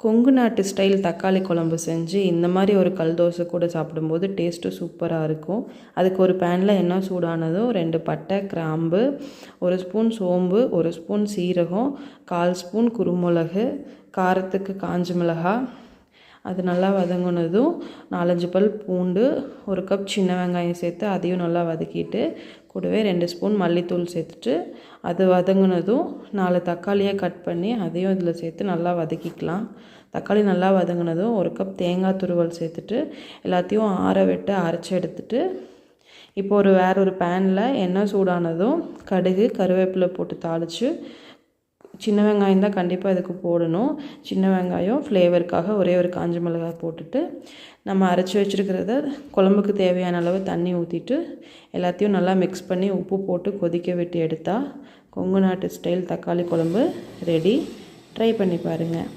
கொங்கு நாட்டு ஸ்டைல் தக்காளி குழம்பு செஞ்சு இந்த மாதிரி ஒரு கல் தோசை கூட சாப்பிடும்போது டேஸ்ட்டு சூப்பராக இருக்கும். அதுக்கு ஒரு பேனில் எண்ணெய் சூடானதும் 2 பட்டை, கிராம்பு, 1 ஸ்பூன் சோம்பு, 1 ஸ்பூன் சீரகம், 1/4 ஸ்பூன் குருமிளகு, காரத்துக்கு காஞ்ச மிளகாய், அது நல்லா வதங்கினதும் 4-5 பல் பூண்டு, 1 கப் சின்ன வெங்காயம் சேர்த்து அதையும் நல்லா வதக்கிட்டு கூடவே 2 ஸ்பூன் மல்லித்தூள் சேர்த்துட்டு அது வதங்கினதும் 4 தக்காளியை கட் பண்ணி அதையும் இதில் சேர்த்து நல்லா வதக்கிக்கலாம். தக்காளி நல்லா வதங்கினதும் 1 கப் தேங்காய் துருவல் சேர்த்துட்டு எல்லாத்தையும் ஆற விட்டு அரைச்சி எடுத்துட்டு இப்போ வேற ஒரு பேனில் எண்ணெய் சூடானதும் கடுகு, கருவேப்பிலை போட்டு தாளித்து சின்ன வெங்காயம் தான் கண்டிப்பாக இதுக்கு போடணும். சின்ன வெங்காயம் ஃப்ளேவருக்காக ஒரே ஒரு காஞ்ச மிளகாய் போட்டுட்டு நம்ம அரைச்சி வச்சுருக்கிறத குழம்புக்கு தேவையான அளவு தண்ணி ஊற்றிட்டு எல்லாத்தையும் நல்லா மிக்ஸ் பண்ணி உப்பு போட்டு கொதிக்க விட்டு எடுத்தால் கொங்கு நாட்டு ஸ்டைல் தக்காளி குழம்பு ரெடி. ட்ரை பண்ணி பாருங்கள்.